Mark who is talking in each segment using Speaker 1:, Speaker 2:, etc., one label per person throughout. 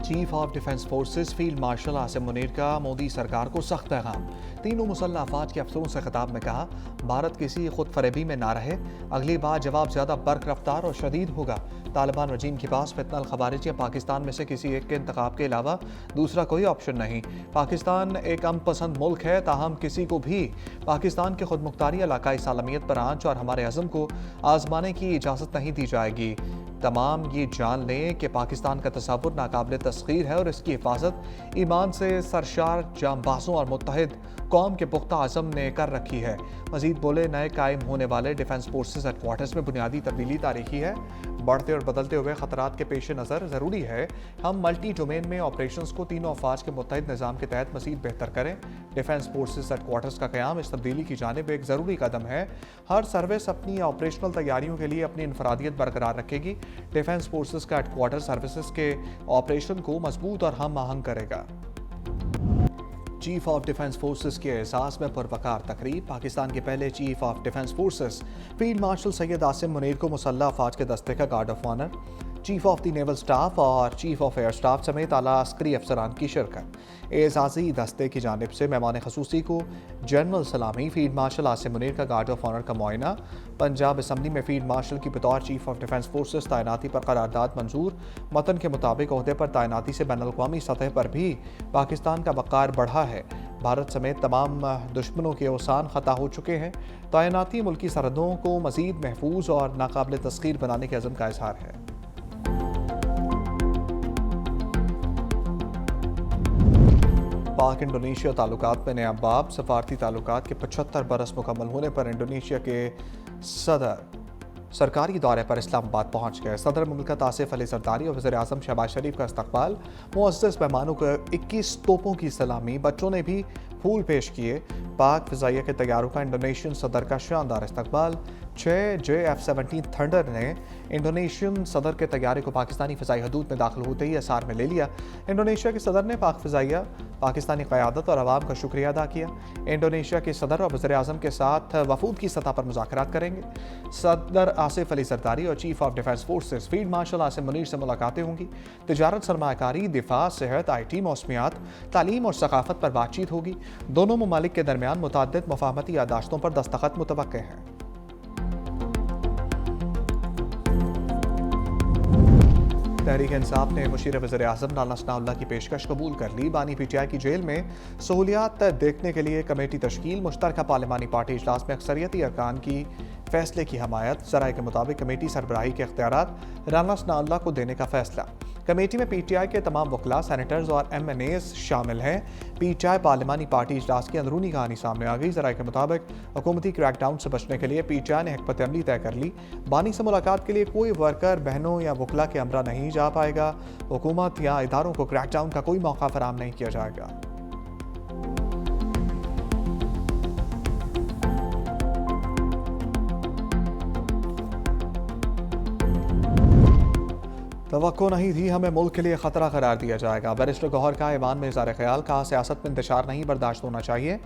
Speaker 1: Chief of defence forces field martial Asim Munir का मोदी सरकार को सख्त पैगाम। तीनों मुसल्लह अफवाज के अफसरों से खिताब में कहा, भारत किसी खुद फरेबी में ना रहे। अगली बार जवाब ज्यादा बर्क रफ्तार और शदीद होगा। तालिबान रजीम के पास फितना खवारिज या पाकिस्तान में से किसी एक के इंतखाब के अलावा दूसरा कोई ऑप्शन नहीं। पाकिस्तान एक अमन पसंद मुल्क है, ताहम किसी को भी पाकिस्तान की खुद मुख्तारी इलाकाई सालमियत पर आंच और हमारे अज़म को आजमाने की इजाज़त नहीं दी जाएगी। तमाम ये जान लें कि पाकिस्तान का तसव्वुर नाकाबिल तस्खीर है और इसकी हिफाजत ईमान से सरशार जांबाजों और मुत्तहिद कौम के पुख्ता आज़म ने कर रखी है। मजीद बोले, नए कायम होने वाले डिफेंस फोर्सेस हेडक्वार्टर्स में बुनियादी तब्दीली तारीखी है। बढ़ते और बदलते हुए खतरात के पेश नज़र ज़रूरी है हम मल्टी डोमेन में ऑपरेशंस को तीनों अफवाज के मुत्तहिद निज़ाम के तहत मज़ीद बेहतर करें। डिफेंस फोर्सेस हेडक्वार्टर्स का क़याम इस तब्दीली की जानिब एक ज़रूरी कदम है। हर सर्विस अपनी ऑपरेशनल तैयारियों के लिए अपनी इनफरादियत बरकरार रखेगी। डिफेंस फोर्सेस का हेडक्वार्टर सर्विसेज के ऑपरेशन को मजबूत और हम आहंग करेगा। चीफ ऑफ डिफेंस फोर्सेस के एहसास में पुरवकार तकरीब। पाकिस्तान के पहले chief of defence forces field marshal Syed Asim Munir को मुसल्लह अफवाज के दस्ते का guard of honour, chief of the naval staff और चीफ ऑफ एयर स्टाफ समेत आला अस्करी अफसरान की शिरकत। एजाजी दस्ते की जानिब से मेहमान खसूसी को जनरल सलामी, फील्ड मार्शल आसिम मुनीर का गार्ड ऑफ ऑनर का मुआयना। पंजाब असम्बली में फील्ड मार्शल की बतौर चीफ ऑफ डिफेंस फोर्सेस तैनाती पर करारदाद मंजूर। मतन के मुताबिक ओहदे पर तैनाती से बैनुल-अक़वामी सतह पर भी पाकिस्तान का वक़ार बढ़ा है। भारत समेत तमाम दुश्मनों के अवसान ख़ता हो चुके हैं। तैनाती मुल्की सरहदों को मज़ीद महफूज और नाकाबिल तस्खीर बनाने के अज़म का इज़हार है। पाक इंडोनेशिया ताल्लुकात में नया बाब। सफारती ताल्लुकात के 75 बरस मुकम्मल होने पर इंडोनेशिया के सदर सरकारी दौरे पर इस्लामाबाद पहुंच गए। सदर मुमलिकत आसिफ अली जरदारी और वज़ीर आज़म शहबाज शरीफ का इस्तकबाल। मुअज़्ज़ज़ मेहमानों को 21 तोपों की सलामी, बच्चों ने भी फूल पेश किए। पाक फ़िज़ाइया के तैयारों का इंडोनेशियन सदर का शानदार इस्तकबाल। 6 JF-17 थंडर ने इंडोनेशियन सदर के तैयारे को पाकिस्तानी फ़िज़ाई हदूद में दाखिल होते ही असार में ले लिया। इंडोनेशिया के सदर ने पाक फ़िज़ाइया, पाकिस्तानी क़यादत और अवाम का शुक्रिया अदा किया। इंडोनेशिया के सदर और वज़ीर आज़म के साथ वफूद की सतह पर मुज़ाकरात करेंगे। सदर आसिफ अली जरदारी और chief of defence forces field martial Asim Munir से मुलाकातें होंगी। तिजारत, सरमायाकारी, दिफा, सेहत, IT, मौसमियात, तालीम और सकाफत पर बातचीत होगी। दोनों ममालिक के दरमियान मुतअद्दिद मुफाहमती यादाश्तों पर दस्तखत मुतवक्के हैं। तहरीक इंसाफ ने मुशीर वज़ीर आज़म राना सनाउल्लाह की पेशकश कबूल कर ली। बानी PTI की जेल में सहूलियात देखने के लिए कमेटी तश्कील। मुश्तरका पार्लिमानी पार्टी इजलास में अक्सरियती अरकान की फैसले की हमायत। ज़राए के मुताबिक कमेटी सरबराही के इख्तियारात राना सनाउल्लाह को देने का फैसला। कमेटी में PTI के तमाम वकला, सेनेटर्स और MNAs शामिल हैं। PTI पार्लिमानी पार्टी इजलास की अंदरूनी कहानी सामने आ गई। ज़राए के मुताबिक हुकूमती क्रैकडाउन से बचने के लिए PTI ने हिकमत अमली तय कर ली। बानी से मुलाकात के लिए कोई वर्कर, बहनों या वकला के हमरा नहीं जा पाएगा। हुकूमत या इदारों को क्रैकडाउन का कोई मौका फराहम नहीं किया जाएगा। तवक्को नहीं थी हमें मुल्क के लिए ख़तरा करार दिया जाएगा। बैरिस्टर गौहर का ईमान में इज़हार ख्याल। कहा, सियासत में इंतशार नहीं बर्दाश्त होना चाहिए।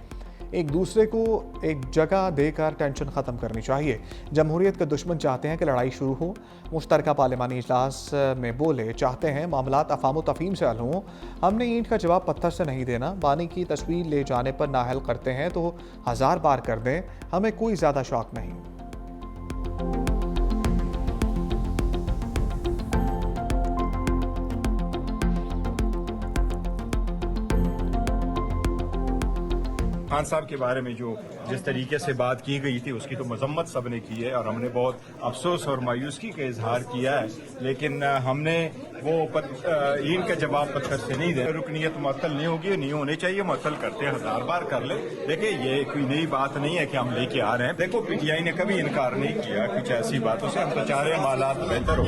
Speaker 1: एक दूसरे को एक जगह देकर टेंशन ख़त्म करनी चाहिए। जमहूरियत के दुश्मन चाहते हैं कि लड़ाई शुरू हो। मुश्तरका पार्लिमानी इजलास में बोले, चाहते हैं मामलात अफ़ाम तफ़हीम से हल हों। हमने ईंट का जवाब पत्थर से नहीं देना। बानी की तस्वीर ले जाने पर नाअहल करते हैं तो 1000 बार कर दें, हमें कोई ज़्यादा शौक नहीं।
Speaker 2: खान साहब के बारे में जो जिस तरीके से बात की गई थी उसकी तो मजम्मत सब ने की है और हमने बहुत अफसोस और मायूसी का इजहार किया है। लेकिन हमने वो ईंट का जवाब पत्थर से नहीं दे। रुकनीत मुअत्तल नहीं होगी, नहीं होनी चाहिए, मुअत्तल करते हैं 1000 बार कर ले। देखिए, ये कोई नई बात नहीं है कि हम लेके आ रहे हैं। देखो, PTI ने कभी इनकार नहीं किया कुछ ऐसी बातों से। हम तो चाह रहे हैं हालात बेहतर हो।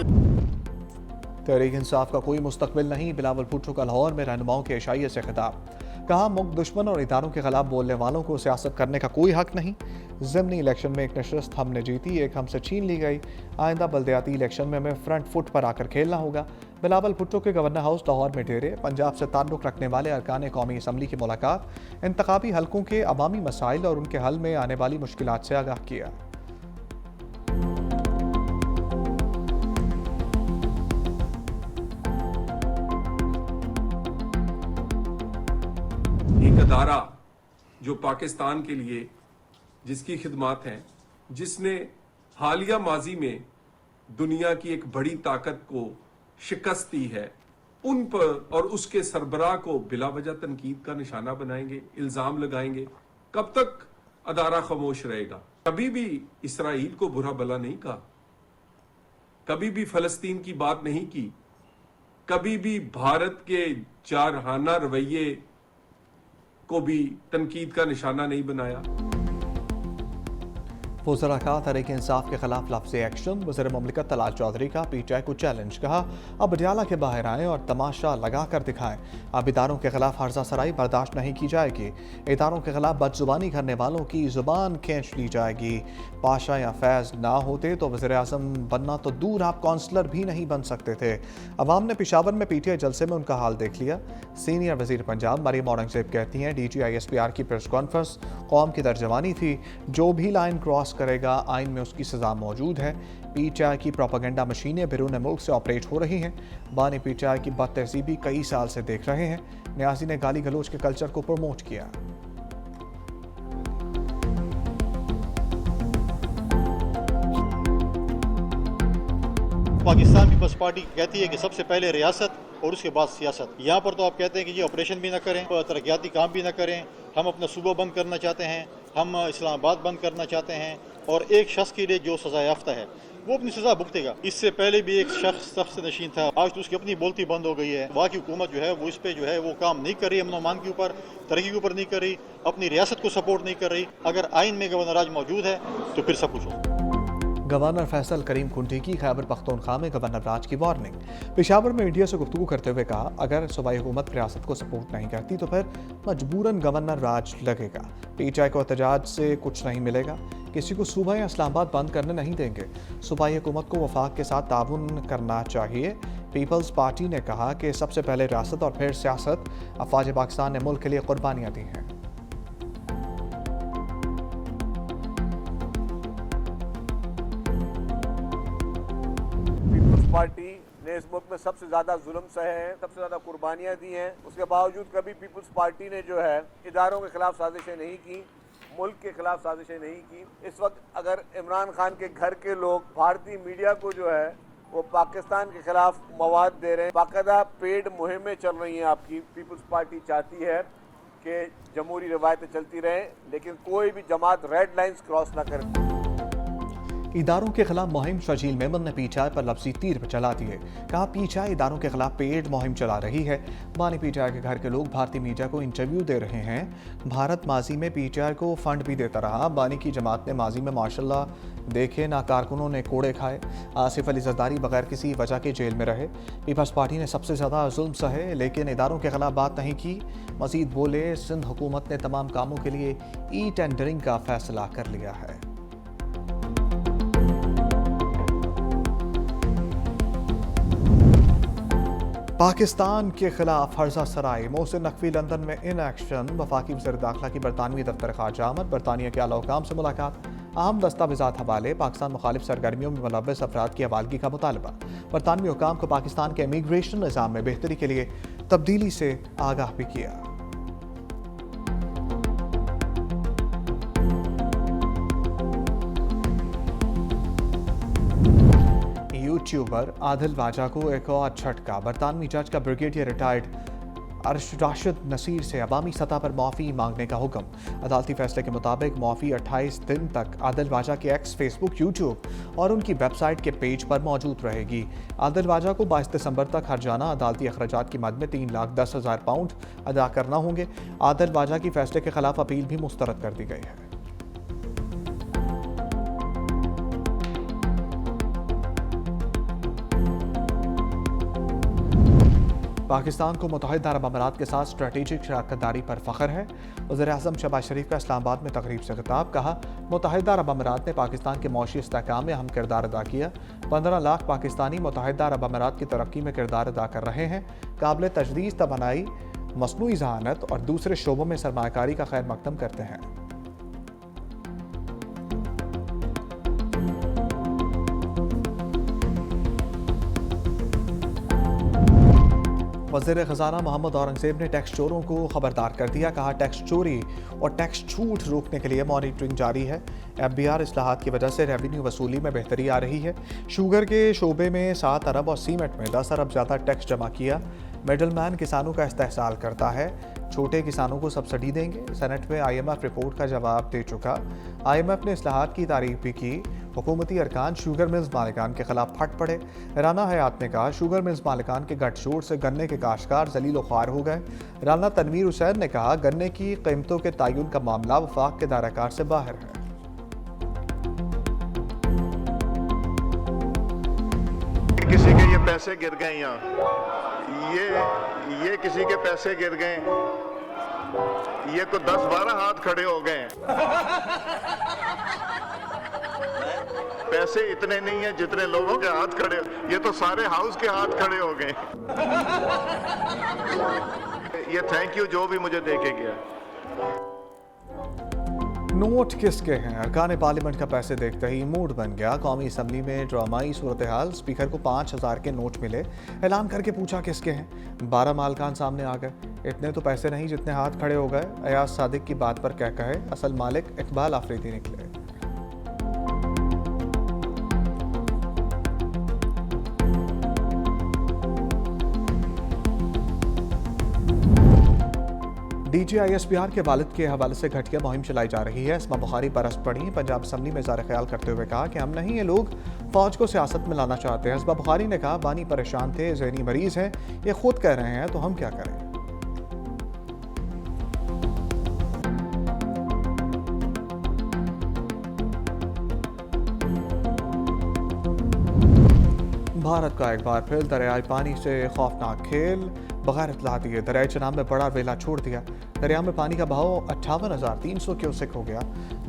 Speaker 1: तहरीक इंसाफ का कोई मुस्तकबिल नहीं। बिलावल भुट्टो का लाहौर में रहनुमाओं के इशाइये से खिताब। कहा, मुल्क दुश्मन और इदारों के खिलाफ बोलने वालों को सियासत करने का कोई हक नहीं। ज़िमनी इलेक्शन में एक नशस्त हमने जीती, एक हमसे छीन ली गई। आइंदा बल्दियाती इलेक्शन में हमें फ्रंट फुट पर आकर खेलना होगा। बिलावल भुट्टो के गवर्नर हाउस लाहौर में डेरे। पंजाब से ताल्लुक़ रखने वाले अरकान कौमी असम्बली की मुलाकात। इंतखाबी हलकों के अवामी मसाइल और उनके हल में आने वाली मुश्किलात से आगाह किया।
Speaker 3: अदारा जो पाकिस्तान के लिए जिसकी खिदमत हैं, जिसने हालिया माजी में दुनिया की एक बड़ी ताकत को शिकस्त दी है, उन पर और उसके सरबराह को बिला वजह तनकीद का निशाना बनाएंगे, इल्जाम लगाएंगे। कब तक अदारा खामोश रहेगा? कभी भी इसराइल को बुरा भला नहीं कहा, कभी भी फलस्तीन की बात नहीं की, कभी भी भारत के जारहाना रवैये को भी तनकीद का निशाना नहीं बनाया।
Speaker 1: वज़रा का तहरीक इंसाफ के खिलाफ लफ्ज़ एक्शन। वज़ीर मुमलिकत तलाल चौधरी का PTI को चैलेंज। कहा अब अडयाला के बाहर आएँ और तमाशा लगा कर दिखाएं। अब इदारों के खिलाफ हर्जा सराई बर्दाश्त नहीं की जाएगी। इदारों के खिलाफ बदजुबानी करने वालों की जुबान खींच ली जाएगी। पाशा या फैज़ ना होते तो वज़ीर आज़म बनना तो दूर, आप काउंसलर भी नहीं बन सकते थे। अवाम ने पेशावर में PTI जलसे में उनका हाल देख लिया। सीनियर वज़ीर पंजाब मरीम औरंगज़ेब कहती हैं DG ISPR की प्रेस कॉन्फ्रेंस कौम की तर्जमानी थी। जो भी लाइन क्रॉस करेगा आइन में उसकी सजा मौजूद है। PTI की प्रोपेगेंडा मशीनें बैरून मुल्क से ऑपरेट हो रही हैं। बानी PTI की बदतहजीबी कई साल से देख रहे हैं। न्याजी ने गाली गलोच के कल्चर को प्रमोट किया।
Speaker 4: पाकिस्तान पीपल्स पार्टी कहती है कि सबसे पहले रियासत और उसके बाद सियासत। यहाँ पर तो आप कहते हैं कि जी ऑपरेशन भी ना करें, तरक्याती काम भी ना करें, हम अपना सूबा बंद करना चाहते हैं, हम इस्लामाबाद बंद करना चाहते हैं, और एक शख्स के लिए जो सजा याफ्ता है वो अपनी सजा भुगतेगा। इससे पहले भी एक शख्स तख्त नशीन था, आज तो उसकी अपनी बोलती बंद हो गई है। वहाँ की हुकूमत जो है वो इस पे जो है वो काम नहीं कर रही, अमन अमान के ऊपर, तरक्की के ऊपर नहीं कर रही, अपनी रियासत को सपोर्ट नहीं कर रही। अगर आइन में गवर्नर राज मौजूद है तो फिर सब कुछ हो।
Speaker 1: गवर्नर फैसल करीम खुंटी की खैबर पख्तूनख्वा में गवर्नर राज की वार्निंग। पेशावर में मीडिया से गुफ्तगू करते हुए कहा अगर सूबाई हुकूमत रियासत को सपोर्ट नहीं करती तो फिर मजबूरन गवर्नर राज लगेगा। PTI को एहतजाज से कुछ नहीं मिलेगा। किसी को सूबा या इस्लामाबाद बंद करने नहीं देंगे। सूबाई हुकूमत को वफाक के साथ ताउन करना चाहिए। पीपल्स पार्टी ने कहा कि सबसे पहले रियासत और फिर सियासत। अफवाज पाकिस्तान ने मुल्क के लिए कुर्बानियाँ दी हैं।
Speaker 5: पार्टी ने इस मुल्क में सबसे ज्यादा जुल्म सहे हैं, सबसे ज्यादा कुर्बानियां दी हैं। उसके बावजूद कभी पीपल्स पार्टी ने जो है इदारों के खिलाफ साजिशें नहीं की, मुल्क के खिलाफ साजिशें नहीं की। इस वक्त अगर इमरान खान के घर के लोग भारतीय मीडिया को जो है वो पाकिस्तान के खिलाफ मवाद दे रहे हैं, बाकायदा पेड मुहिमें चल रही हैं आपकी। पीपल्स पार्टी चाहती है कि जमहूरी रवायतें चलती रहें, लेकिन कोई भी जमात रेड लाइन्स क्रॉस ना करे।
Speaker 1: इदारों के खिलाफ मुहिम। शजील मेमन ने PTI पर लफ्जी तीर चला दिए। कहा PTI इदारों के खिलाफ पेड मुहिम चला रही है। बानी PTI के घर के लोग भारतीय मीडिया को इंटरव्यू दे रहे हैं। भारत माजी में PTI को फंड भी देता रहा। बानी की जमात ने माजी में माशाल्लाह देखे ना कारकुनों ने कोड़े खाए। आसिफ अली जरदारी बगैर किसी वजह के जेल में रहे। पीपल्स पार्टी ने सबसे ज़्यादा जुल्म सहे लेकिन इदारों के खिलाफ बात नहीं की। मजीद बोले सिंध हुकूमत ने तमाम कामों के लिए टेंडरिंग का फैसला कर लिया है। पाकिस्तान के खिलाफ हर्जा सराय। मोहसिन नकवी लंदन में इन एक्शन। वफाकी वज़ीर दाखिला की बरतानवी दफ्तर खारजा आमद। बरतानिया के आला हुकाम से मुलाकात। अहम दस्तावेज़ात हवाले। पाकिस्तान मुखालिफ सरगर्मियों में मुलव्वस अफराद की हवालगी का मुतालबा। बरतानवी हुकाम को पाकिस्तान के इमिग्रेशन निज़ाम में बेहतरी के लिए तब्दीली से आगाह भी किया। यूट्यूबर आदिल वाजा को एक और झटका। बरतानवी जज का ब्रिगेडियर रिटायर्ड राशिद नसीर से अवामी सतह पर माफ़ी मांगने का हुक्म। अदालती फैसले के मुताबिक माफ़ी 28 दिन तक आदिल वाजा के एक्स, फेसबुक, यूट्यूब और उनकी वेबसाइट के पेज पर मौजूद रहेगी। आदिल वाजा को 22 दिसंबर तक हर्जाना अदालती अखराजात की मद में 3,10,000 पाउंड अदा करना होंगे। आदिल वाजा की फैसले के खिलाफ अपील भी मुस्तरद कर दी गई है। पाकिस्तान को मुत्तहिदा अरब अमारात के साथ स्ट्रेटेजिक शराकतदारी पर फ़ख्र है। वज़ीर-ए-आज़म शहबाज शरीफ का इस्लामाबाद में तकरीब से खिताब। कहा मुत्तहिदा अरब अमारात ने पाकिस्तान के मौशी इस्तेहकाम में अहम किरदार अदा किया। 15 लाख पाकिस्तानी मुत्तहिदा अरब अमारात की तरक्की में किरदार अदा कर रहे हैं। काबिल तजदीद तवानाई, मसनूई ज़हानत और दूसरे शोबों में सरमायाकारी का खैर मकदम करते हैं। वज़ीर ख़ज़ाना मोहम्मद औरंगज़ेब ने टैक्स चोरों को खबरदार कर दिया। कहा, टैक्स चोरी और टैक्स छूट रोकने के लिए मॉनिटरिंग जारी है। FBR इस्लाहात की वजह से रेवेन्यू वसूली में बेहतरी आ रही है। शुगर के शोबे में 7 अरब और सीमेंट में 10 अरब ज़्यादा टैक्स जमा किया। मिडलमैन किसानों का इस्तेहसाल करता है, छोटे किसानों को सब्सिडी देंगे। सेनेट में IMF रिपोर्ट का जवाब दे चुका। IMF ने इस्लाहात की तारीफ भी की। हुकूमती अरकान शुगर मिल्स मालिकान के खिलाफ फट पड़े। राना हयात ने कहा, शुगर मिल्स मालिकान के गठजोड़ से गन्ने के काश्तकार जलील ख्वार हो गए। राना तनवीर हुसैन ने कहा, गन्ने की कीमतों के तयन का मामला वफाक के दायराकार से बाहर है।
Speaker 6: किसी के ये पैसे गिर गए, यहाँ ये किसी के पैसे गिर गए, ये को 10-12 हाथ खड़े हो गए। पैसे इतने नहीं है जितने लोगों के हाथ खड़े, ये तो सारे हाउस के हाथ खड़े हो गए। ये थैंक यू जो भी मुझे दे के गया।
Speaker 1: नोट किसके हैं? अरकान पार्लियामेंट का पैसे देखते ही मूड बन गया। कौमी असम्बली में ड्रामाई सूरत हाल। स्पीकर को 5000 के नोट मिले। ऐलान करके पूछा किसके हैं। 12 मालकान सामने आ गए। इतने तो पैसे नहीं जितने हाथ खड़े हो गए। अयाज सादिक की बात पर क्या कहे, असल मालिक इकबाल आफरीदी निकले। DGISPR के वालिद के हवाले से घटिया मुहिम चलाई जा रही है। इसमें बुखारी बरस पड़ी। पंजाब असम्बली में इज़हार ख्याल करते हुए कहा कि हम नहीं, ये लोग फौज को सियासत में लाना चाहते हैं। इसमें बुखारी ने कहा, बानी परेशान थे, ज़हनी मरीज हैं, ये खुद कह रहे हैं, तो हम क्या करें। भारत का एक बार फिर दरियाई पानी से खौफनाक खेल। बगैर इत्तला दिए दरियाई चनाब में बड़ा वेला छोड़ दिया। दरिया में पानी का बहाव 58,300 क्यूसेक हो गया।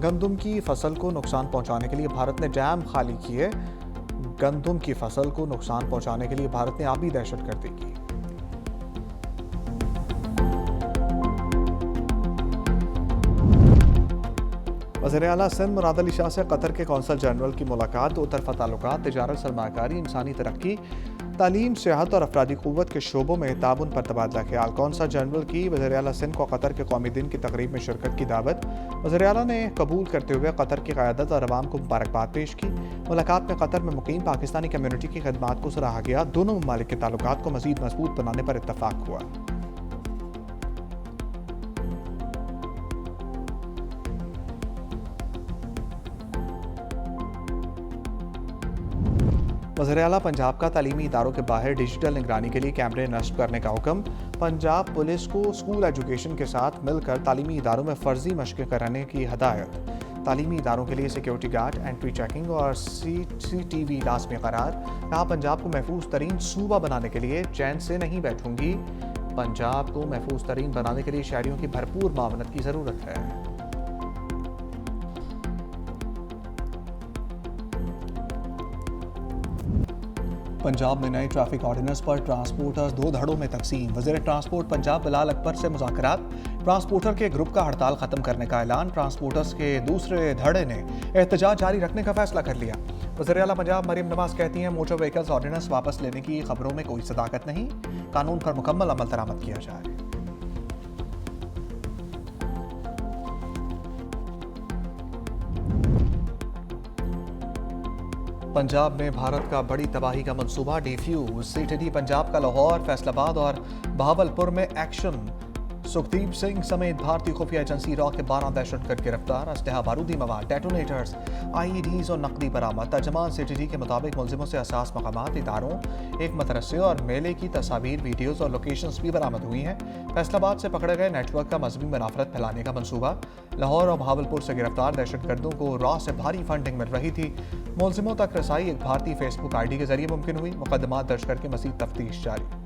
Speaker 1: गंदम की फसल को नुकसान पहुंचाने के लिए भारत ने डैम खाली किए। गंदम की फसल को नुकसान पहुंचाने के लिए भारत ने आबी दहशतगर्दी की। वज़ीर आला सिंध मुराद अली शाह से कतर के कौंसल जनरल की मुलाकात। दो तरफा ताल्लुकात, तिजारत, सरमायाकारी, इंसानी तरक्की, तालीम, सेहत और अफरादी क़ुव्वत के शोबों में ताउन पर तबादला ख्याल। कौंसल जनरल की वज़ीर आला सिंध को कतर के कौमी दिन की तकरीब में शिरकत की दावत। वज़ीर आला ने कबूल करते हुए कतर की क़यादत और अवाम को मुबारकबाद पेश की। मुलाकात में कतर में मुकीम पाकिस्तानी कम्यूनिटी की खदमात को सराहा गया। दोनों ममालिक के ताल्लुकात को मज़ीद मजबूत बनाने पर इत्तफाक हुआ। वज़ीर आला पंजाब का तालीमी इदारों के बाहर डिजिटल निगरानी के लिए कैमरे नस्ब करने का हुक्म। पंजाब पुलिस को स्कूल एजुकेशन के साथ मिलकर तालीमी इदारों में फ़र्जी मशक़ें कराने की हदायत। तालीमी इदारों के लिए सिक्योरिटी गार्ड, एंट्री चेकिंग और CCTV लाज़मी करार। कहा, पंजाब को महफूज तरीन सूबा बनाने के लिए चैन से नहीं बैठूंगी। पंजाब को महफूज तरीन बनाने के लिए शहरियों की भरपूर मावनत की ज़रूरत है। पंजाब में नए ट्रैफिक ऑर्डिनेंस पर ट्रांसपोर्टर्स 2 धड़ों में तकसीम। वज़ीर ट्रांसपोर्ट पंजाब बिलाल अकबर से मुज़ाकरात। ट्रांसपोर्टर के ग्रुप का हड़ताल खत्म करने का ऐलान। ट्रांसपोर्टर्स के दूसरे धड़े ने एहतजाज जारी रखने का फैसला कर लिया। वज़ीर आला पंजाब मरीम नवाज कहती हैं, मोटर व्हीकल्स ऑर्डिनेंस वापस लेने की खबरों में कोई सदाकत नहीं। कानून पर मुकम्मल अमल दरामद किया जाए। पंजाब में भारत का बड़ी तबाही का मंसूबा डिफ्यूज। CTD पंजाब का लाहौर, फैसलाबाद और बहावलपुर में एक्शन। सुखदीप सिंह समेत भारतीय खुफिया एजेंसी रॉ के 12 दहशतगर्द गिरफ्तार। असलहा, बारूदी मवाद, डेटोनेटर्स, IEDs और नकदी बरामद। तर्जमान CTD के मुताबिक मुलजिमों से असास मकामात, इदारों, एक मदरसे और मेले की तस्वीर, वीडियोस और लोकेशंस भी बरामद हुई हैं। फैसलाबाद से पकड़े गए नेटवर्क का मजहबी मुनाफरत फैलाने का मंसूबा। लाहौर और बहावलपुर से गिरफ्तार दहशतगर्दों को रॉ से भारी फंडिंग मिल रही थी। मुलजिमों तक रसाई एक भारतीय फेसबुक ID के जरिए मुमकिन हुई। मुकदमा दर्ज करके मजीद तफ्तीश जारी।